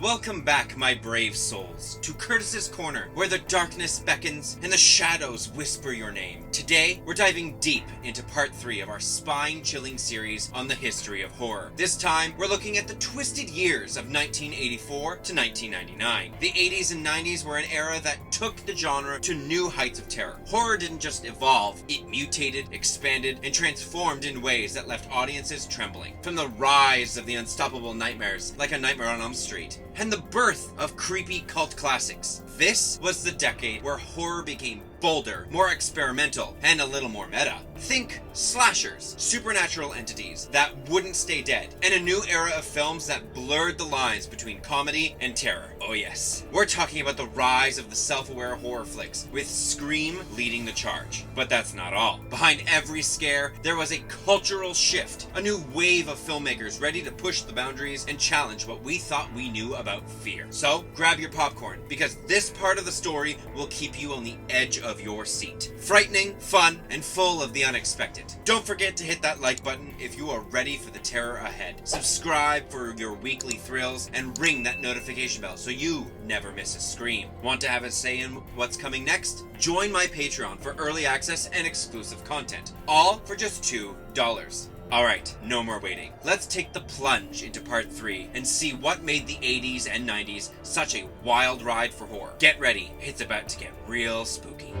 Welcome back, my brave souls, to Curtis's Corner, where the darkness beckons and the shadows whisper your name. Today, we're diving deep into part 3 of our spine-chilling series on the history of horror. This time, we're looking at the twisted years of 1984 to 1999. The 80s and 90s were an era that took the genre to new heights of terror. Horror didn't just evolve, it mutated, expanded, and transformed in ways that left audiences trembling. From the rise of the unstoppable nightmares, like A Nightmare on Elm Street, and the birth of creepy cult classics. This was the decade where horror became bolder, more experimental, and a little more meta. Think slashers, supernatural entities that wouldn't stay dead, and a new era of films that blurred the lines between comedy and terror. Oh yes, we're talking about the rise of the self-aware horror flicks, with Scream leading the charge. But that's not all. Behind every scare, there was a cultural shift, a new wave of filmmakers ready to push the boundaries and challenge what we thought we knew about fear. So, grab your popcorn, because this part of the story will keep you on the edge of your seat. Frightening, fun, and full of the unexpected. Don't forget to hit that like button if you are ready for the terror ahead. Subscribe for your weekly thrills and ring that notification bell so you never miss a scream. Want to have a say in what's coming next? Join my Patreon for early access and exclusive content. All for just $2. Alright, no more waiting. Let's take the plunge into part 3 and see what made the 80s and 90s such a wild ride for horror. Get ready, it's about to get real spooky.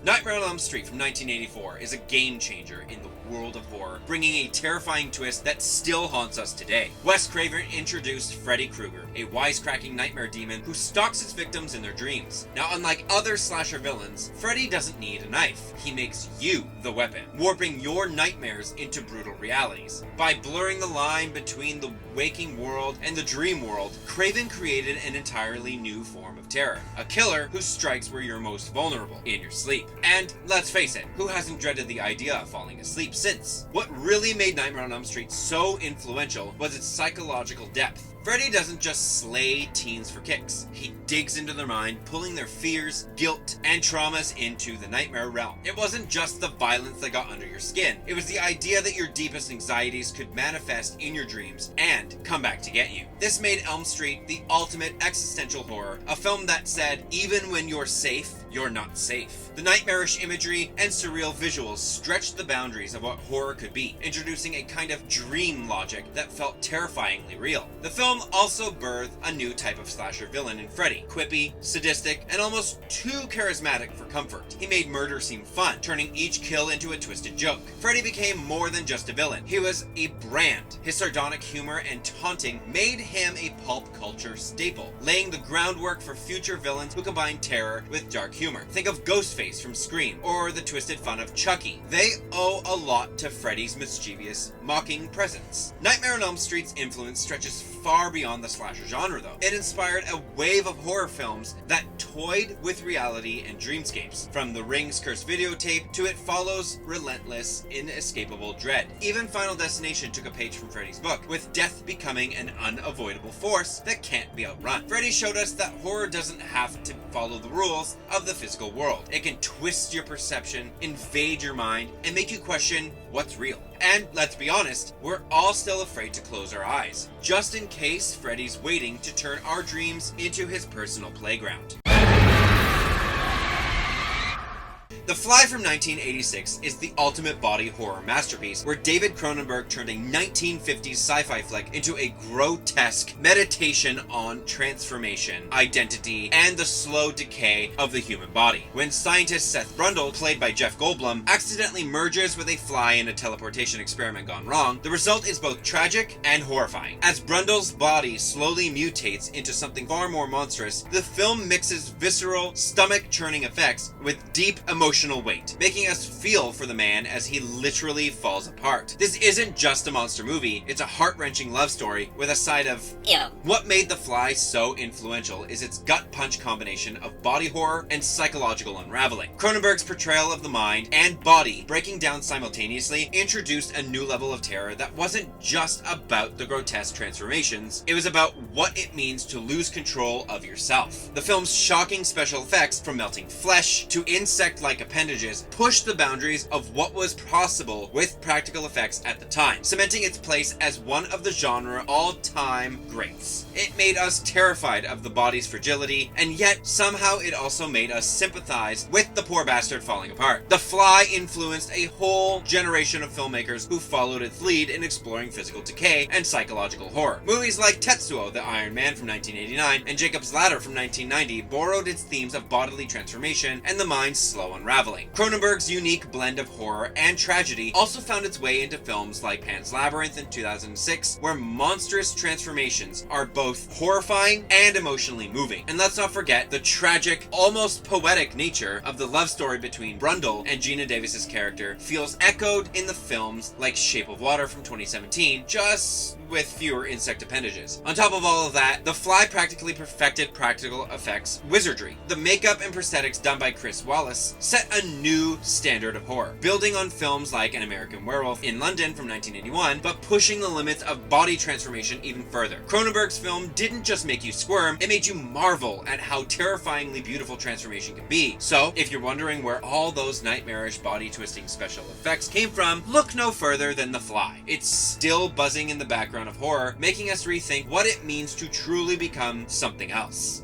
Nightmare on Elm Street from 1984 is a game changer in the world of horror, bringing a terrifying twist that still haunts us today. Wes Craven introduced Freddy Krueger, a wisecracking nightmare demon who stalks his victims in their dreams. Now, unlike other slasher villains, Freddy doesn't need a knife. He makes you the weapon, warping your nightmares into brutal realities. By blurring the line between the waking world and the dream world, Craven created an entirely new form of terror. A killer who strikes where you're most vulnerable, in your sleep. And let's face it, who hasn't dreaded the idea of falling asleep since? What really made Nightmare on Elm Street so influential was its psychological depth. Freddy doesn't just slay teens for kicks. He digs into their mind, pulling their fears, guilt, and traumas into the nightmare realm. It wasn't just the violence that got under your skin. It was the idea that your deepest anxieties could manifest in your dreams and come back to get you. This made Elm Street the ultimate existential horror, a film that said, even when you're safe, you're not safe. The nightmarish imagery and surreal visuals stretched the boundaries of what horror could be, introducing a kind of dream logic that felt terrifyingly real. The film also birthed a new type of slasher villain in Freddy, quippy, sadistic, and almost too charismatic for comfort. He made murder seem fun, turning each kill into a twisted joke. Freddy became more than just a villain. He was a brand. His sardonic humor and taunting made him a pulp culture staple, laying the groundwork for future villains who combine terror with dark humor. Think of Ghostface from Scream, or the twisted fun of Chucky. They owe a lot to Freddy's mischievous, mocking presence. Nightmare on Elm Street's influence stretches far beyond the slasher genre, though. It inspired a wave of horror films that toyed with reality and dreamscapes. From The Ring's cursed videotape to It Follows' relentless, inescapable dread. Even Final Destination took a page from Freddy's book, with death becoming an unavoidable force that can't be outrun. Freddy showed us that horror doesn't have to follow the rules of the physical world. It can twist your perception, invade your mind, and make you question what's real. And let's be honest, we're all still afraid to close our eyes, just in case Freddy's waiting to turn our dreams into his personal playground. The The Fly from 1986 is the ultimate body horror masterpiece, where David Cronenberg turned a 1950s sci-fi flick into a grotesque meditation on transformation, identity, and the slow decay of the human body. When scientist Seth Brundle, played by Jeff Goldblum, accidentally merges with a fly in a teleportation experiment gone wrong, the result is both tragic and horrifying. As Brundle's body slowly mutates into something far more monstrous, the film mixes visceral, stomach-churning effects with deep emotional weight, making us feel for the man as he literally falls apart. This isn't just a monster movie, it's a heart-wrenching love story with a side of ew. What made The Fly so influential is its gut-punch combination of body horror and psychological unraveling. Cronenberg's portrayal of the mind and body breaking down simultaneously introduced a new level of terror that wasn't just about the grotesque transformations, it was about what it means to lose control of yourself. The film's shocking special effects, from melting flesh to insect-like appendages, pushed the boundaries of what was possible with practical effects at the time, cementing its place as one of the genre all-time greats. It made us terrified of the body's fragility, and yet somehow it also made us sympathize with the poor bastard falling apart. The Fly influenced a whole generation of filmmakers who followed its lead in exploring physical decay and psychological horror. Movies like Tetsuo, the Iron Man from 1989, and Jacob's Ladder from 1990 borrowed its themes of bodily transformation and the mind's slow unraveling. Cronenberg's unique blend of horror and tragedy also found its way into films like Pan's Labyrinth in 2006, where monstrous transformations are both horrifying and emotionally moving. And let's not forget the tragic, almost poetic nature of the love story between Brundle and Gina Davis's character feels echoed in the films like Shape of Water from 2017, just with fewer insect appendages. On top of all of that, The Fly practically perfected practical effects wizardry. The makeup and prosthetics done by Chris Wallace set a new standard of horror, building on films like An American Werewolf in London from 1981, but pushing the limits of body transformation even further. Cronenberg's film didn't just make you squirm, it made you marvel at how terrifyingly beautiful transformation can be. So, if you're wondering where all those nightmarish body-twisting special effects came from, look no further than The Fly. It's still buzzing in the background of horror, making us rethink what it means to truly become something else.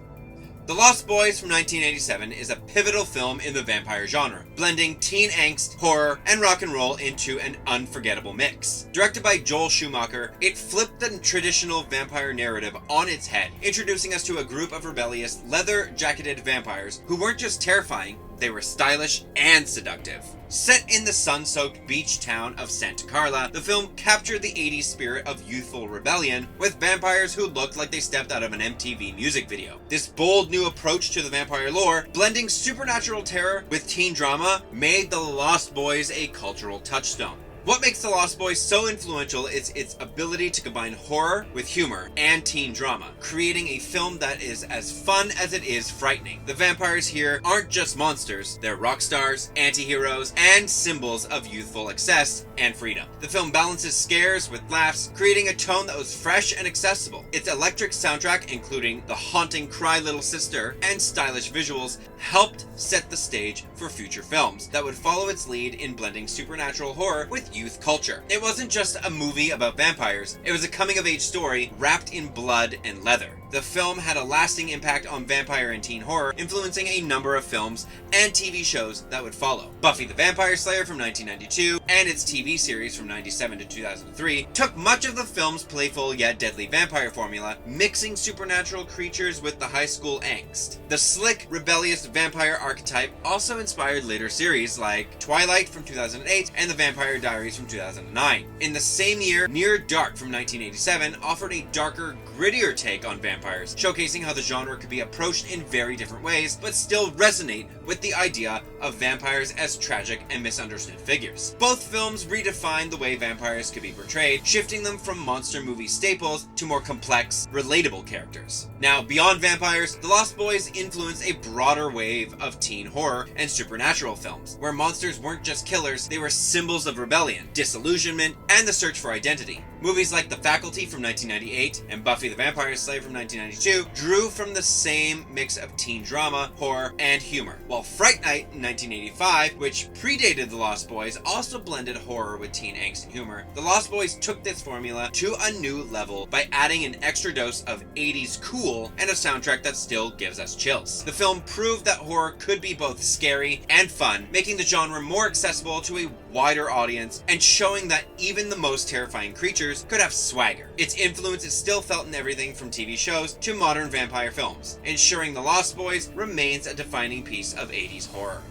The Lost Boys from 1987 is a pivotal film in the vampire genre, blending teen angst, horror, and rock and roll into an unforgettable mix. Directed by Joel Schumacher, it flipped the traditional vampire narrative on its head, introducing us to a group of rebellious, leather-jacketed vampires who weren't just terrifying, they were stylish and seductive. Set in the sun-soaked beach town of Santa Carla, the film captured the 80s spirit of youthful rebellion with vampires who looked like they stepped out of an MTV music video. This bold new approach to the vampire lore, blending supernatural terror with teen drama, made The Lost Boys a cultural touchstone. What makes The Lost Boys so influential is its ability to combine horror with humor and teen drama, creating a film that is as fun as it is frightening. The vampires here aren't just monsters, they're rock stars, anti-heroes, and symbols of youthful excess and freedom. The film balances scares with laughs, creating a tone that was fresh and accessible. Its electric soundtrack, including the haunting Cry Little Sister and stylish visuals, helped set the stage for future films that would follow its lead in blending supernatural horror with youth culture. It wasn't just a movie about vampires, it was a coming-of-age story wrapped in blood and leather. The film had a lasting impact on vampire and teen horror, influencing a number of films and TV shows that would follow. Buffy the Vampire Slayer from 1992 and its TV series from 1997 to 2003 took much of the film's playful yet deadly vampire formula, mixing supernatural creatures with the high school angst. The slick, rebellious vampire archetype also inspired later series like Twilight from 2008 and The Vampire Diaries from 2009. In the same year, Near Dark from 1987 offered a darker, grittier take on vampires, showcasing how the genre could be approached in very different ways, but still resonate with the idea of vampires as tragic and misunderstood figures. Both films redefined the way vampires could be portrayed, shifting them from monster movie staples to more complex, relatable characters. Now, beyond vampires, The Lost Boys influenced a broader wave of teen horror and supernatural films, where monsters weren't just killers, they were symbols of rebellion, disillusionment, and the search for identity. Movies like The Faculty from 1998 and Buffy the Vampire Slayer from 1992 drew from the same mix of teen drama, horror, and humor, while Fright Night in 1985, which predated The Lost Boys, also blended horror with teen angst and humor. The Lost Boys took this formula to a new level by adding an extra dose of 80s cool and a soundtrack that still gives us chills. The film proved that horror could be both scary and fun, making the genre more accessible to a wider audience and showing that even the most terrifying creatures could have swagger. Its influence is still felt in everything from TV shows to modern vampire films, ensuring The Lost Boys remains a defining piece of 80s horror.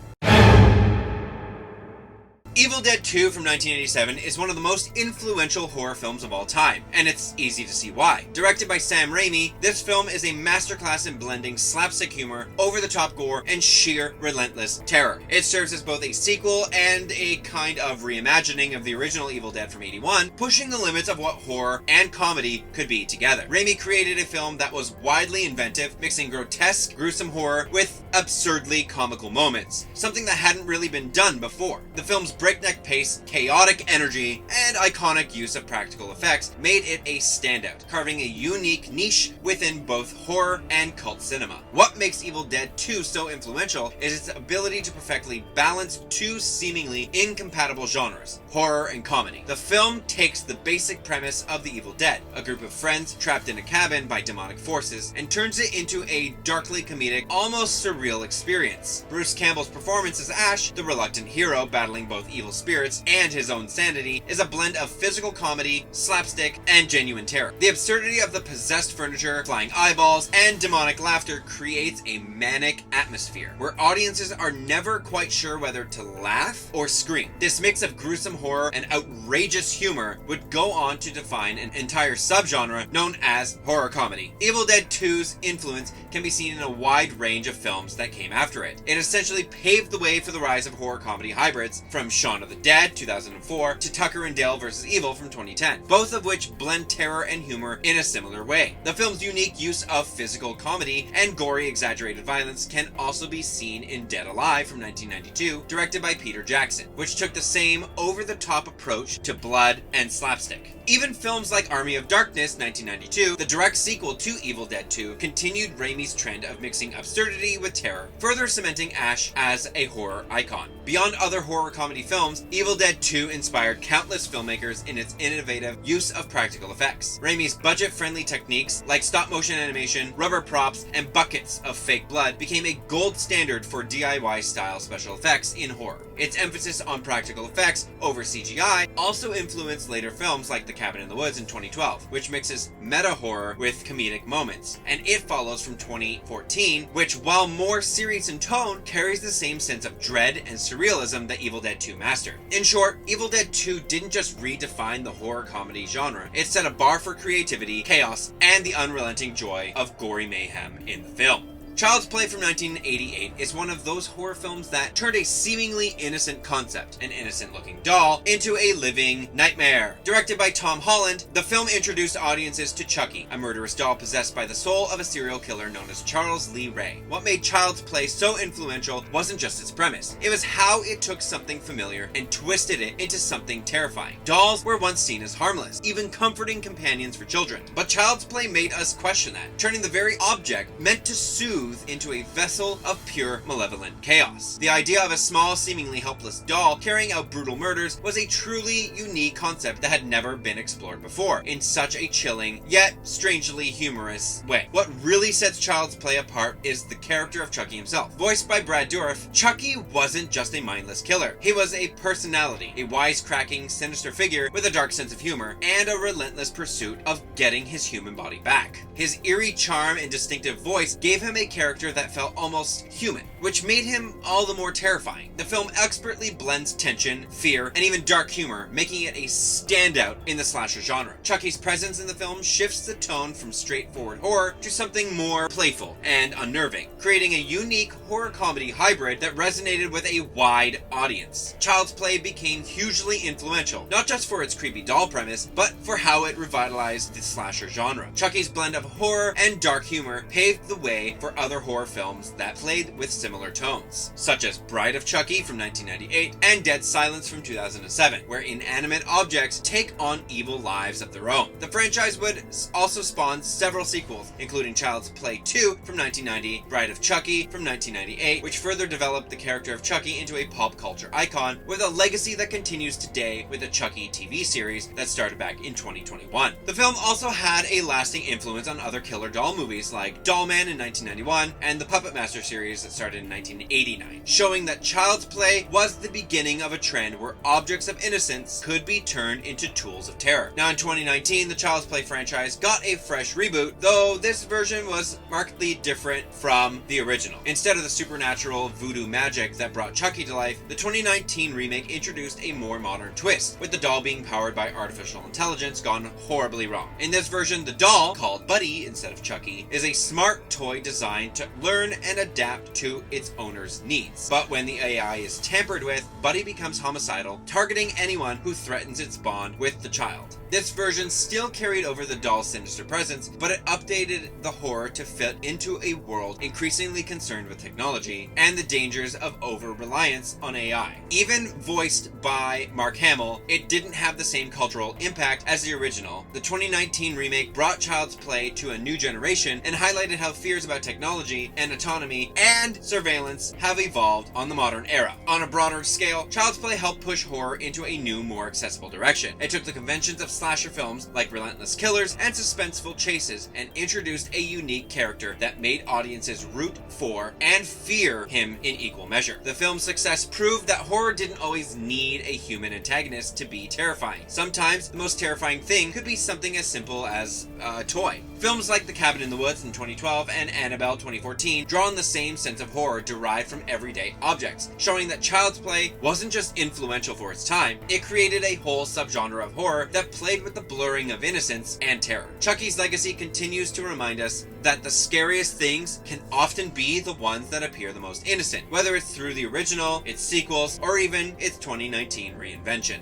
Evil Dead 2 from 1987 is one of the most influential horror films of all time, and it's easy to see why. Directed by Sam Raimi, this film is a masterclass in blending slapstick humor, over-the-top gore, and sheer relentless terror. It serves as both a sequel and a kind of reimagining of the original Evil Dead from 81, pushing the limits of what horror and comedy could be together. Raimi created a film that was widely inventive, mixing grotesque, gruesome horror with absurdly comical moments, something that hadn't really been done before. The film's breakneck pace, chaotic energy, and iconic use of practical effects made it a standout, carving a unique niche within both horror and cult cinema. What makes Evil Dead 2 so influential is its ability to perfectly balance two seemingly incompatible genres, horror and comedy. The film takes the basic premise of The Evil Dead, a group of friends trapped in a cabin by demonic forces, and turns it into a darkly comedic, almost surreal experience. Bruce Campbell's performance as Ash, the reluctant hero battling both evil spirits and his own sanity, is a blend of physical comedy, slapstick, and genuine terror. The absurdity of the possessed furniture, flying eyeballs, and demonic laughter creates a manic atmosphere, where audiences are never quite sure whether to laugh or scream. This mix of gruesome horror and outrageous humor would go on to define an entire subgenre known as horror comedy. Evil Dead 2's influence can be seen in a wide range of films that came after it. It essentially paved the way for the rise of horror comedy hybrids, from Shaun of the Dead, 2004, to Tucker and Dale vs. Evil from 2010, both of which blend terror and humor in a similar way. The film's unique use of physical comedy and gory exaggerated violence can also be seen in Dead Alive from 1992, directed by Peter Jackson, which took the same over-the-top approach to blood and slapstick. Even films like Army of Darkness, 1992, the direct sequel to Evil Dead 2, continued Raimi's trend of mixing absurdity with terror, further cementing Ash as a horror icon. Beyond other horror comedy films, Evil Dead 2 inspired countless filmmakers in its innovative use of practical effects. Raimi's budget-friendly techniques, like stop-motion animation, rubber props, and buckets of fake blood, became a gold standard for DIY-style special effects in horror. Its emphasis on practical effects over CGI also influenced later films like The Cabin in the Woods in 2012, which mixes meta-horror with comedic moments, and It Follows from 2014, which, while more serious in tone, carries the same sense of dread and surrealism that Evil Dead 2 mastered. In short, Evil Dead 2 didn't just redefine the horror comedy genre, it set a bar for creativity, chaos, and the unrelenting joy of gory mayhem in the film. Child's Play from 1988 is one of those horror films that turned a seemingly innocent concept, an innocent-looking doll, into a living nightmare. Directed by Tom Holland, the film introduced audiences to Chucky, a murderous doll possessed by the soul of a serial killer known as Charles Lee Ray. What made Child's Play so influential wasn't just its premise, it was how it took something familiar and twisted it into something terrifying. Dolls were once seen as harmless, even comforting companions for children. But Child's Play made us question that, turning the very object meant to soothe into a vessel of pure malevolent chaos. The idea of a small, seemingly helpless doll carrying out brutal murders was a truly unique concept that had never been explored before, in such a chilling, yet strangely humorous way. What really sets Child's Play apart is the character of Chucky himself. Voiced by Brad Dourif, Chucky wasn't just a mindless killer. He was a personality, a wisecracking, sinister figure with a dark sense of humor, and a relentless pursuit of getting his human body back. His eerie charm and distinctive voice gave him a character that felt almost human, which made him all the more terrifying. The film expertly blends tension, fear, and even dark humor, making it a standout in the slasher genre. Chucky's presence in the film shifts the tone from straightforward horror to something more playful and unnerving, creating a unique horror comedy hybrid that resonated with a wide audience. Child's Play became hugely influential, not just for its creepy doll premise, but for how it revitalized the slasher genre. Chucky's blend of horror and dark humor paved the way for other other horror films that played with similar tones, such as Bride of Chucky from 1998 and Dead Silence from 2007, where inanimate objects take on evil lives of their own. The franchise would also spawn several sequels, including Child's Play 2 from 1990, Bride of Chucky from 1998, which further developed the character of Chucky into a pop culture icon, with a legacy that continues today with the Chucky TV series that started back in 2021. The film also had a lasting influence on other killer doll movies like Dollman in 1991 and the Puppet Master series that started in 1989, showing that Child's Play was the beginning of a trend where objects of innocence could be turned into tools of terror. Now in 2019, the Child's Play franchise got a fresh reboot, though this version was markedly different from the original. Instead of the supernatural voodoo magic that brought Chucky to life, the 2019 remake introduced a more modern twist, with the doll being powered by artificial intelligence gone horribly wrong. In this version, the doll, called Buddy instead of Chucky, is a smart toy designed to learn and adapt to its owner's needs. But when the AI is tampered with, Buddy becomes homicidal, targeting anyone who threatens its bond with the child. This version still carried over the doll's sinister presence, but it updated the horror to fit into a world increasingly concerned with technology and the dangers of over-reliance on AI. Even voiced by Mark Hamill, it didn't have the same cultural impact as the original. The 2019 remake brought Child's Play to a new generation and highlighted how fears about technology and autonomy and surveillance have evolved on the modern era. On a broader scale, Child's Play helped push horror into a new, more accessible direction. It took the conventions of slasher films like relentless killers and suspenseful chases and introduced a unique character that made audiences root for and fear him in equal measure. The film's success proved that horror didn't always need a human antagonist to be terrifying. Sometimes the most terrifying thing could be something as simple as a toy. Films like The Cabin in the Woods in 2012 and Annabelle 2014 draw on the same sense of horror derived from everyday objects, showing that Child's Play wasn't just influential for its time, it created a whole subgenre of horror that played with the blurring of innocence and terror. Chucky's legacy continues to remind us that the scariest things can often be the ones that appear the most innocent, whether it's through the original, its sequels, or even its 2019 reinvention.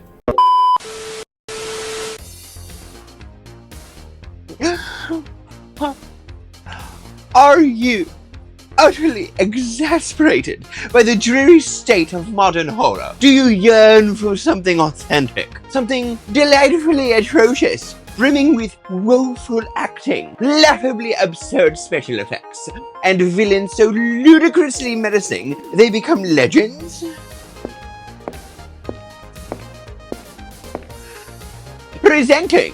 Are you utterly exasperated by the dreary state of modern horror? Do you yearn for something authentic, something delightfully atrocious, brimming with woeful acting, laughably absurd special effects, and villains so ludicrously menacing they become legends? Presenting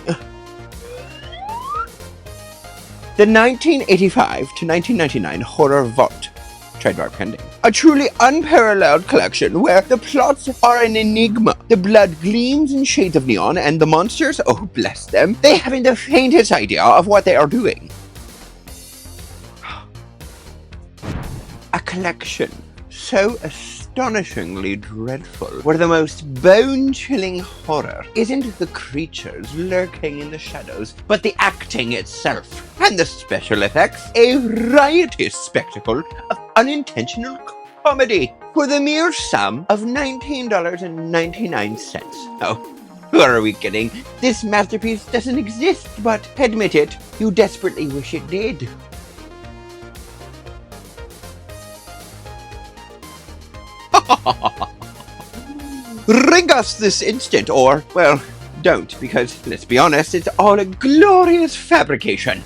the 1985 to 1999 Horror Vault, trademark pending. A truly unparalleled collection where the plots are an enigma, the blood gleams in shades of neon, and the monsters, oh bless them, they haven't the faintest idea of what they are doing. A collection so astonishingly dreadful, where the most bone-chilling horror isn't the creatures lurking in the shadows, but the acting itself, and the special effects, a riotous spectacle of unintentional comedy, for the mere sum of $19.99. Oh, who are we kidding? This masterpiece doesn't exist, but admit it, you desperately wish it did. Ring us this instant, or, well, don't, because, let's be honest, it's all a glorious fabrication.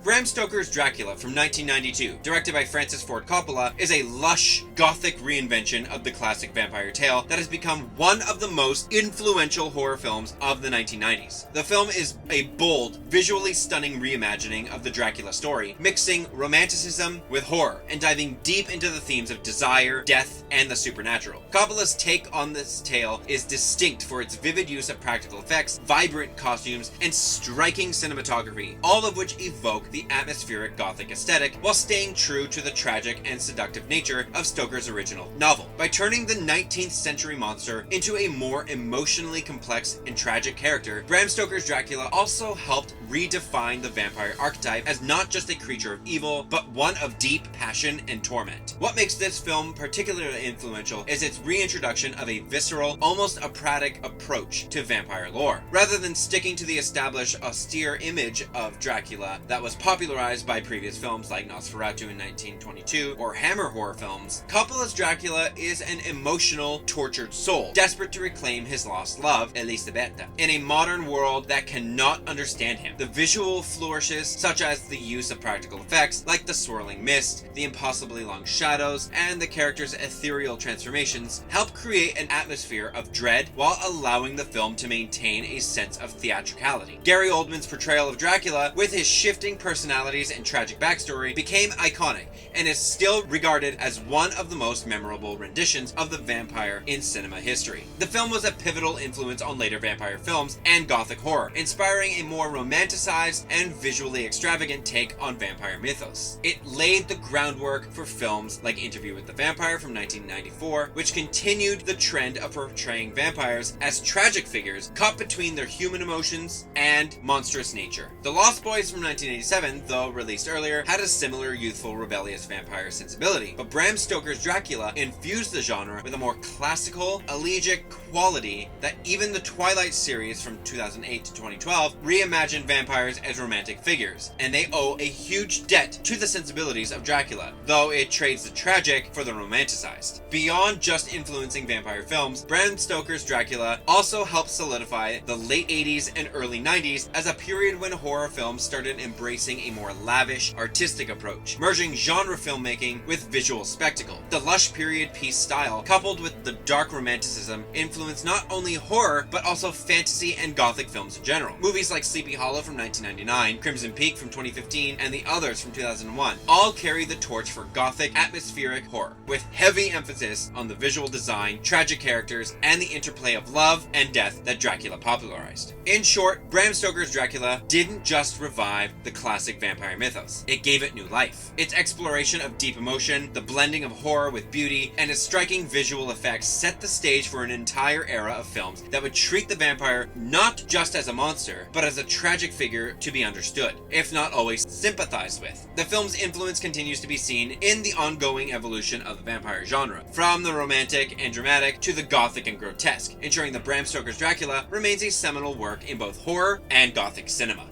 Bram Stoker's Dracula from 1992, directed by Francis Ford Coppola, is a lush, gothic reinvention of the classic vampire tale that has become one of the most influential horror films of the 1990s. The film is a bold, visually stunning reimagining of the Dracula story, mixing romanticism with horror and diving deep into the themes of desire, death, and the supernatural. Coppola's take on this tale is distinct for its vivid use of practical effects, vibrant costumes, and striking cinematography, all of which evoke the atmospheric gothic aesthetic while staying true to the tragic and seductive nature of Stoker's original novel. By turning the 19th century monster into a more emotionally complex and tragic character, Bram Stoker's Dracula also helped redefined the vampire archetype as not just a creature of evil, but one of deep passion and torment. What makes this film particularly influential is its reintroduction of a visceral, almost operatic approach to vampire lore. Rather than sticking to the established austere image of Dracula that was popularized by previous films like Nosferatu in 1922 or Hammer horror films, Coppola's Dracula is an emotional, tortured soul, desperate to reclaim his lost love, Elisabetta, in a modern world that cannot understand him. The visual flourishes, such as the use of practical effects like the swirling mist, the impossibly long shadows, and the character's ethereal transformations, help create an atmosphere of dread while allowing the film to maintain a sense of theatricality. Gary Oldman's portrayal of Dracula, with his shifting personalities and tragic backstory, became iconic and is still regarded as one of the most memorable renditions of the vampire in cinema history. The film was a pivotal influence on later vampire films and gothic horror, inspiring a more romanticized and visually extravagant take on vampire mythos. It laid the groundwork for films like Interview with the Vampire from 1994, which continued the trend of portraying vampires as tragic figures caught between their human emotions and monstrous nature. The Lost Boys from 1987, though released earlier, had a similar youthful, rebellious vampire sensibility, but Bram Stoker's Dracula infused the genre with a more classical, elegiac quality that even the Twilight series from 2008 to 2012 reimagined vampires as romantic figures, and they owe a huge debt to the sensibilities of Dracula, though it trades the tragic for the romanticized. Beyond just influencing vampire films, Bram Stoker's Dracula also helped solidify the late 80s and early 90s as a period when horror films started embracing a more lavish, artistic approach, merging genre filmmaking with visual spectacle. The lush period piece style, coupled with the dark romanticism, influenced not only horror, but also fantasy and gothic films in general. Movies like Sleepy Hollow from 1999, Crimson Peak from 2015, and The Others from 2001 all carry the torch for gothic, atmospheric horror, with heavy emphasis on the visual design, tragic characters, and the interplay of love and death that Dracula popularized. In short, Bram Stoker's Dracula didn't just revive the classic vampire mythos, it gave it new life. Its exploration of deep emotion, the blending of horror with beauty, and its striking visual effects set the stage for an entire era of films that would treat the vampire not just as a monster, but as a tragic figure to be understood, if not always sympathized with. The film's influence continues to be seen in the ongoing evolution of the vampire genre, from the romantic and dramatic to the gothic and grotesque, ensuring that Bram Stoker's Dracula remains a seminal work in both horror and gothic cinema.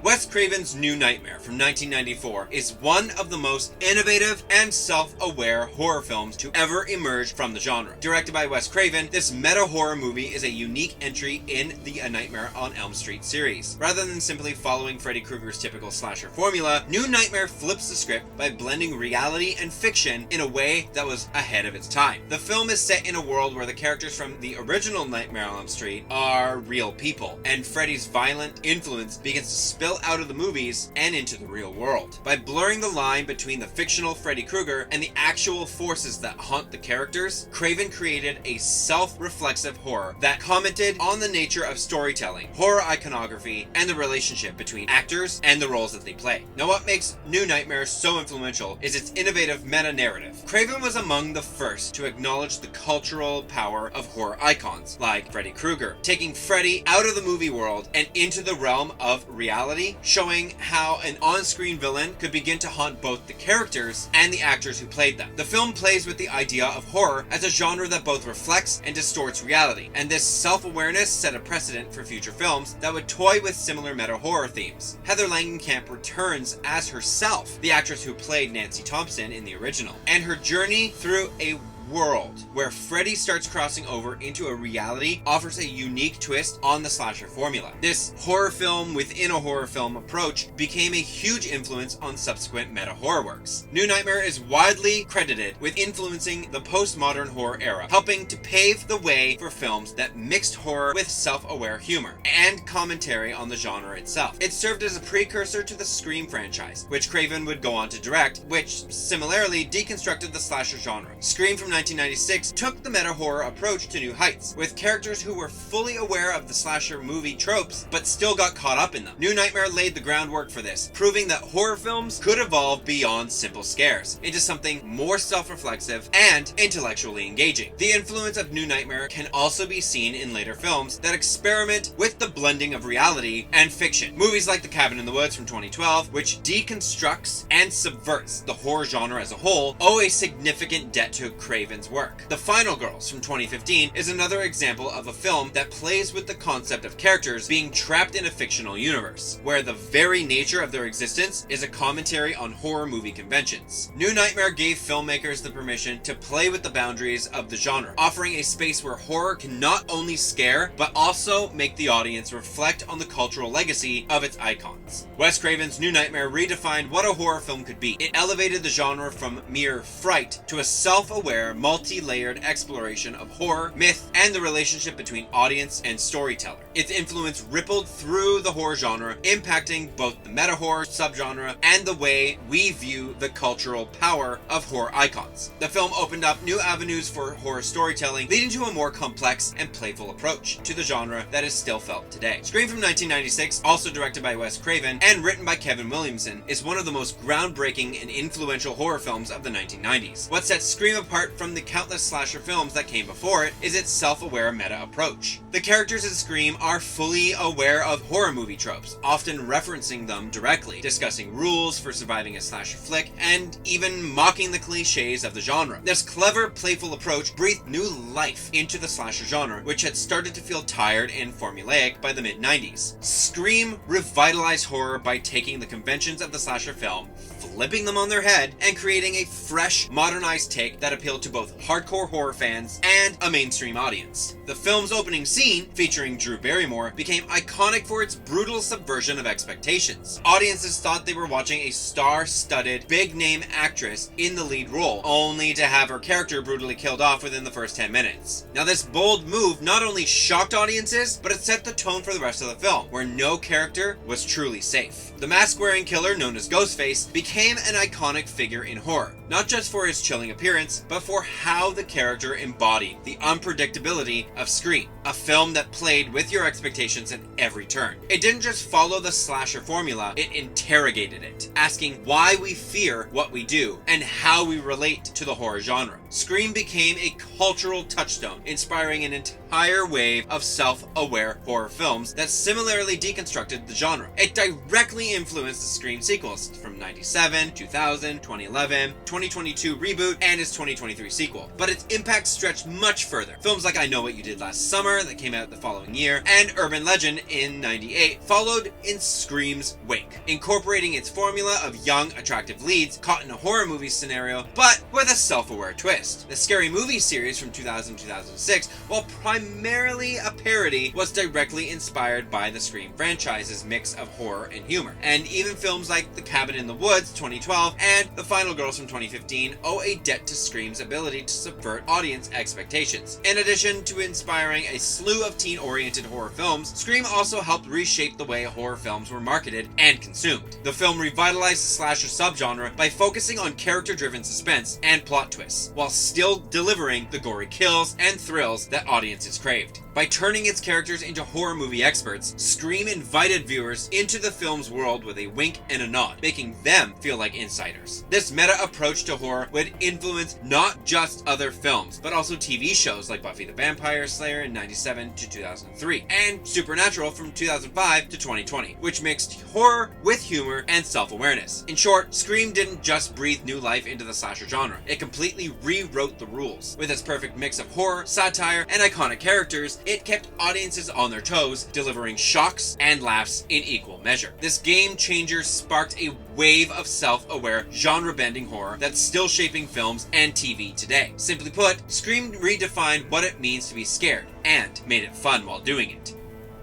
Wes Craven's New Nightmare from 1994 is one of the most innovative and self-aware horror films to ever emerge from the genre. Directed by Wes Craven, this meta-horror movie is a unique entry in the A Nightmare on Elm Street series. Rather than simply following Freddy Krueger's typical slasher formula, New Nightmare flips the script by blending reality and fiction in a way that was ahead of its time. The film is set in a world where the characters from the original Nightmare on Elm Street are real people, and Freddy's violent influence begins to spill out of the movies and into the real world. By blurring the line between the fictional Freddy Krueger and the actual forces that haunt the characters, Craven created a self-reflexive horror that commented on the nature of storytelling, horror iconography, and the relationship between actors and the roles that they play. Now, what makes New Nightmare so influential is its innovative meta-narrative. Craven was among the first to acknowledge the cultural power of horror icons, like Freddy Krueger, taking Freddy out of the movie world and into the realm of reality, showing how an on-screen villain could begin to haunt both the characters and the actors who played them. The film plays with the idea of horror as a genre that both reflects and distorts reality, and this self-awareness set a precedent for future films that would toy with similar meta-horror themes. Heather Langenkamp returns as herself, the actress who played Nancy Thompson in the original, and her journey through a world where Freddy starts crossing over into a reality offers a unique twist on the slasher formula. This horror film within a horror film approach became a huge influence on subsequent meta horror works. New Nightmare is widely credited with influencing the postmodern horror era, helping to pave the way for films that mixed horror with self-aware humor and commentary on the genre itself. It served as a precursor to the Scream franchise, which Craven would go on to direct, which similarly deconstructed the slasher genre. Scream from 1996 took the meta-horror approach to new heights, with characters who were fully aware of the slasher movie tropes, but still got caught up in them. New Nightmare laid the groundwork for this, proving that horror films could evolve beyond simple scares, into something more self-reflexive and intellectually engaging. The influence of New Nightmare can also be seen in later films that experiment with the blending of reality and fiction. Movies like The Cabin in the Woods from 2012, which deconstructs and subverts the horror genre as a whole, owe a significant debt to Craven's work. The Final Girls from 2015 is another example of a film that plays with the concept of characters being trapped in a fictional universe, where the very nature of their existence is a commentary on horror movie conventions. New Nightmare gave filmmakers the permission to play with the boundaries of the genre, offering a space where horror can not only scare, but also make the audience reflect on the cultural legacy of its icons. Wes Craven's New Nightmare redefined what a horror film could be. It elevated the genre from mere fright to a self-aware, multi-layered exploration of horror, myth, and the relationship between audience and storyteller. Its influence rippled through the horror genre, impacting both the meta-horror subgenre and the way we view the cultural power of horror icons. The film opened up new avenues for horror storytelling, leading to a more complex and playful approach to the genre that is still felt today. Scream from 1996, also directed by Wes Craven and written by Kevin Williamson, is one of the most groundbreaking and influential horror films of the 1990s. What sets Scream apart from the countless slasher films that came before it is its self-aware meta approach. The characters in Scream are fully aware of horror movie tropes, often referencing them directly, discussing rules for surviving a slasher flick, and even mocking the cliches of the genre. This clever, playful approach breathed new life into the slasher genre, which had started to feel tired and formulaic by the mid-90s. Scream revitalized horror by taking the conventions of the slasher film, flipping them on their head, and creating a fresh, modernized take that appealed to both hardcore horror fans and a mainstream audience. The film's opening scene, featuring Drew Barrymore, became iconic for its brutal subversion of expectations. Audiences thought they were watching a star-studded, big-name actress in the lead role, only to have her character brutally killed off within the first 10 minutes. Now, this bold move not only shocked audiences, but it set the tone for the rest of the film, where no character was truly safe. The mask-wearing killer, known as Ghostface, became an iconic figure in horror, not just for his chilling appearance, but for how the character embodied the unpredictability of Scream, a film that played with your expectations at every turn. It didn't just follow the slasher formula, it interrogated it, asking why we fear what we do and how we relate to the horror genre. Scream became a cultural touchstone, inspiring an entire wave of self-aware horror films that similarly deconstructed the genre. It directly influenced the Scream sequels from 97, 2000, 2011, 2022 reboot, and its 2023 sequel. But its impact stretched much further. Films like I Know What You Did Last Summer, that came out the following year, and Urban Legend in 98 followed in Scream's wake, incorporating its formula of young, attractive leads caught in a horror movie scenario, but with a self-aware twist. The Scary Movie series from 2000-2006, while primarily a parody, was directly inspired by the Scream franchise's mix of horror and humor. And even films like The Cabin in the Woods 2012 and The Final Girls from 2015 owe a debt to Scream's ability to subvert audience expectations. In addition to inspiring a slew of teen-oriented horror films, Scream also helped reshape the way horror films were marketed and consumed. The film revitalized the slasher subgenre by focusing on character-driven suspense and plot twists, while still delivering the gory kills and thrills that audiences craved. By turning its characters into horror movie experts, Scream invited viewers into the film's world with a wink and a nod, making them feel like insiders. This meta approach to horror would influence not just other films, but also TV shows like Buffy the Vampire Slayer in 97 to 2003, and Supernatural from 2005 to 2020, which mixed horror with humor and self-awareness. In short, Scream didn't just breathe new life into the slasher genre, it completely rewrote the rules. With its perfect mix of horror, satire, and iconic characters, it kept audiences on their toes, delivering shocks and laughs in equal measure. This game changer sparked a wave of self-aware, genre-bending horror that's still shaping films and TV today. Simply put, Scream redefined what it means to be scared, and made it fun while doing it.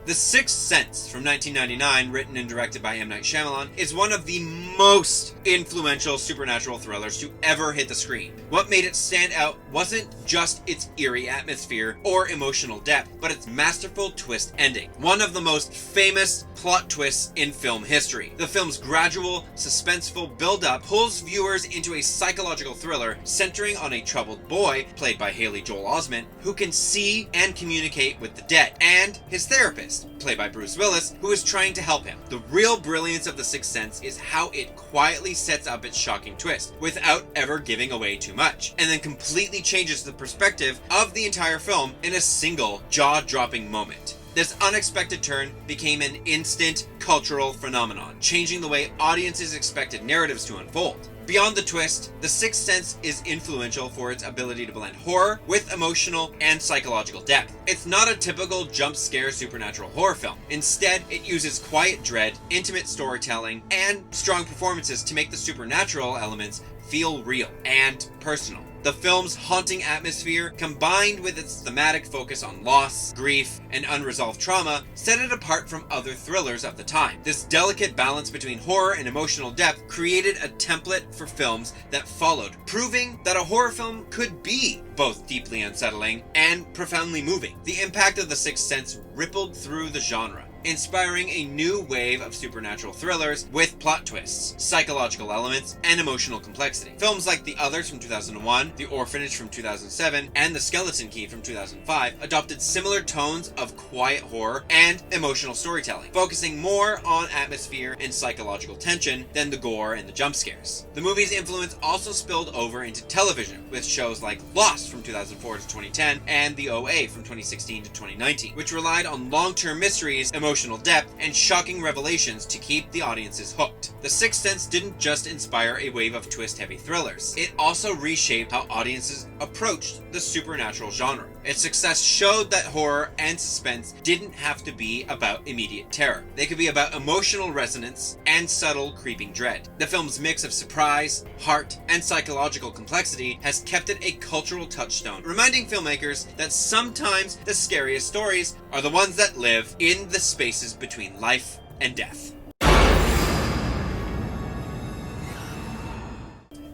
The Sixth Sense from 1999, written and directed by M. Night Shyamalan, is one of the most influential supernatural thrillers to ever hit the screen. What made it stand out wasn't just its eerie atmosphere or emotional depth, but its masterful twist ending. One of the most famous plot twists in film history. The film's gradual, suspenseful build-up pulls viewers into a psychological thriller centering on a troubled boy, played by Haley Joel Osment, who can see and communicate with the dead, and his therapist, played by Bruce Willis, who is trying to help him. The real brilliance of The Sixth Sense is how it quietly sets up its shocking twist, without ever giving away too much, and then completely changes the perspective of the entire film in a single jaw-dropping moment. This unexpected turn became an instant cultural phenomenon, changing the way audiences expected narratives to unfold. Beyond the twist, The Sixth Sense is influential for its ability to blend horror with emotional and psychological depth. It's not a typical jump scare supernatural horror film. Instead, it uses quiet dread, intimate storytelling, and strong performances to make the supernatural elements feel real and personal. The film's haunting atmosphere, combined with its thematic focus on loss, grief, and unresolved trauma, set it apart from other thrillers of the time. This delicate balance between horror and emotional depth created a template for films that followed, proving that a horror film could be both deeply unsettling and profoundly moving. The impact of The Sixth Sense rippled through the genre, inspiring a new wave of supernatural thrillers with plot twists, psychological elements, and emotional complexity. Films like The Others from 2001, The Orphanage from 2007, and The Skeleton Key from 2005 adopted similar tones of quiet horror and emotional storytelling, focusing more on atmosphere and psychological tension than the gore and the jump scares. The movie's influence also spilled over into television, with shows like Lost from 2004 to 2010 and The OA from 2016 to 2019, which relied on long-term mysteries, emotional depth, and shocking revelations to keep the audiences hooked. The Sixth Sense didn't just inspire a wave of twist-heavy thrillers, it also reshaped how audiences approached the supernatural genre. Its success showed that horror and suspense didn't have to be about immediate terror. They could be about emotional resonance and subtle creeping dread. The film's mix of surprise, heart, and psychological complexity has kept it a cultural touchstone, reminding filmmakers that sometimes the scariest stories are the ones that live in the spaces between life and death.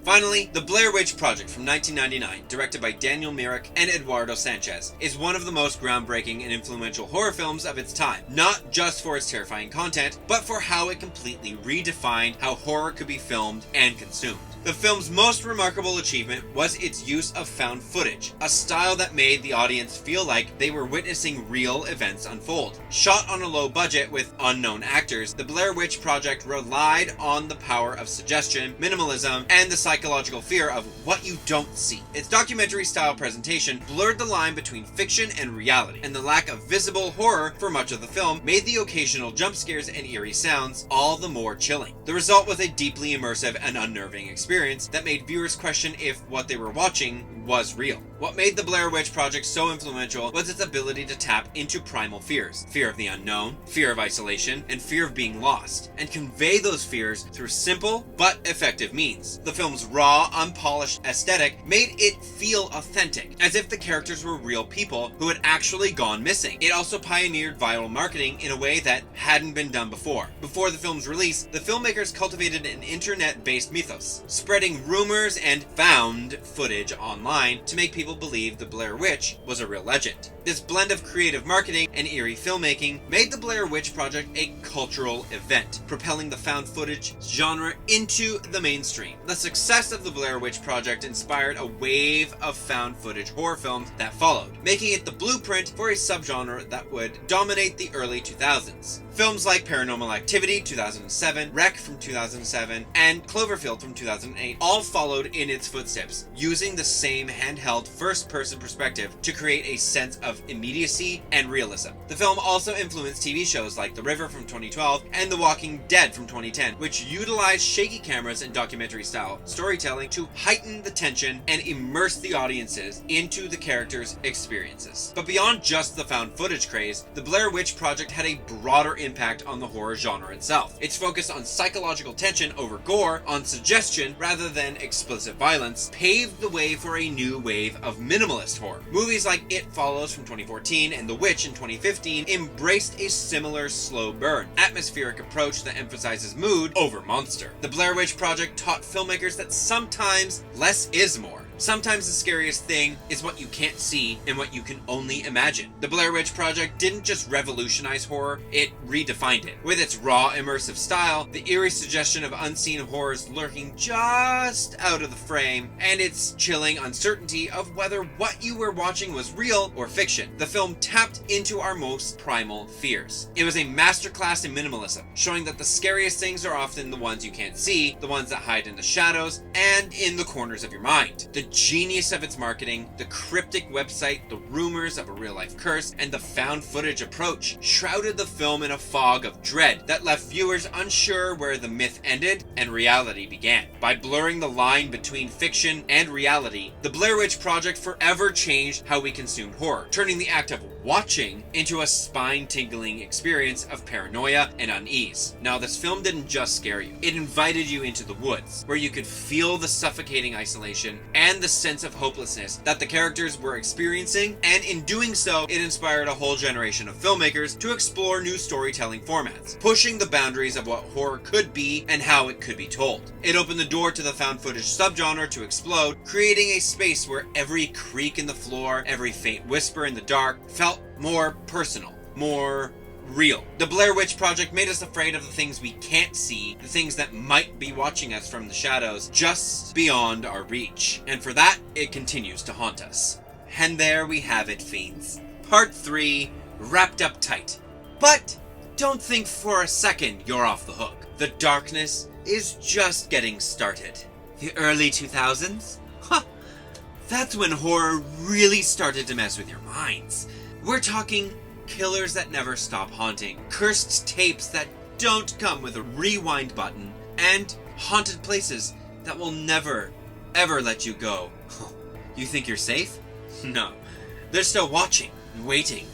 Finally, The Blair Witch Project from 1999, directed by Daniel Myrick and Eduardo Sanchez, is one of the most groundbreaking and influential horror films of its time, not just for its terrifying content, but for how it completely redefined how horror could be filmed and consumed. The film's most remarkable achievement was its use of found footage, a style that made the audience feel like they were witnessing real events unfold. Shot on a low budget with unknown actors, The Blair Witch Project relied on the power of suggestion, minimalism, and the psychological fear of what you don't see. Its documentary-style presentation blurred the line between fiction and reality, and the lack of visible horror for much of the film made the occasional jump scares and eerie sounds all the more chilling. The result was a deeply immersive and unnerving experience that made viewers question if what they were watching was real. What made The Blair Witch Project so influential was its ability to tap into primal fears: fear of the unknown, fear of isolation, and fear of being lost, and convey those fears through simple but effective means. The film's raw, unpolished aesthetic made it feel authentic, as if the characters were real people who had actually gone missing. It also pioneered viral marketing in a way that hadn't been done before. Before the film's release, the filmmakers cultivated an internet-based mythos, spreading rumors and found footage online to make people believe the Blair Witch was a real legend. This blend of creative marketing and eerie filmmaking made the Blair Witch Project a cultural event, propelling the found footage genre into the mainstream. The success of the Blair Witch Project inspired a wave of found footage horror films that followed, making it the blueprint for a subgenre that would dominate the early 2000s. Films like Paranormal Activity 2007, Wreck from 2007, and Cloverfield from 2008 all followed in its footsteps, using the same handheld first-person perspective to create a sense of immediacy and realism. The film also influenced TV shows like The River from 2012 and The Walking Dead from 2010, which utilized shaky cameras and documentary-style storytelling to heighten the tension and immerse the audiences into the characters' experiences. But beyond just the found footage craze, the Blair Witch Project had a broader impact on the horror genre itself. Its focus on psychological tension over gore, on suggestion rather than explicit violence, paved the way for a new wave of minimalist horror. Movies like It Follows from 2014 and The Witch in 2015 embraced a similar slow burn, atmospheric approach that emphasizes mood over monster. The Blair Witch Project taught filmmakers that sometimes less is more. Sometimes the scariest thing is what you can't see and what you can only imagine. The Blair Witch Project didn't just revolutionize horror, it redefined it. With its raw, immersive style, the eerie suggestion of unseen horrors lurking just out of the frame, and its chilling uncertainty of whether what you were watching was real or fiction, the film tapped into our most primal fears. It was a masterclass in minimalism, showing that the scariest things are often the ones you can't see, the ones that hide in the shadows, and in the corners of your mind. The genius of its marketing, the cryptic website, the rumors of a real-life curse, and the found footage approach shrouded the film in a fog of dread that left viewers unsure where the myth ended and reality began. By blurring the line between fiction and reality, the Blair Witch Project forever changed how we consumed horror, turning the act of watching into a spine-tingling experience of paranoia and unease. Now, this film didn't just scare you. It invited you into the woods, where you could feel the suffocating isolation and the sense of hopelessness that the characters were experiencing, and in doing so, it inspired a whole generation of filmmakers to explore new storytelling formats, pushing the boundaries of what horror could be and how it could be told. It opened the door to the found footage subgenre to explode, creating a space where every creak in the floor, every faint whisper in the dark felt more personal, more real. The Blair Witch Project made us afraid of the things we can't see, the things that might be watching us from the shadows just beyond our reach. And for that, it continues to haunt us. And there we have it, fiends. Part 3, wrapped up tight. But don't think for a second you're off the hook. The darkness is just getting started. The early 2000s? Huh. That's when horror really started to mess with your minds. We're talking killers that never stop haunting, cursed tapes that don't come with a rewind button, and haunted places that will never, ever let you go. You think you're safe? No. They're still watching and waiting.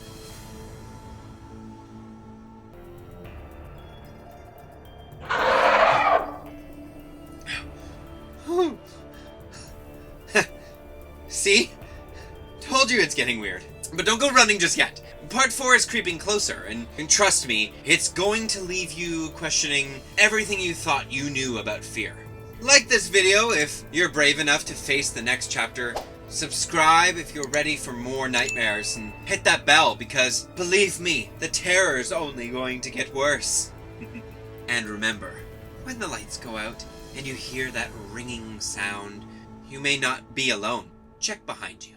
See? Told you it's getting weird. But don't go running just yet. Part 4 is creeping closer, and trust me, it's going to leave you questioning everything you thought you knew about fear. Like this video if you're brave enough to face the next chapter. Subscribe if you're ready for more nightmares, and hit that bell because, believe me, the terror's only going to get worse. And remember, when the lights go out and you hear that ringing sound, you may not be alone. Check behind you.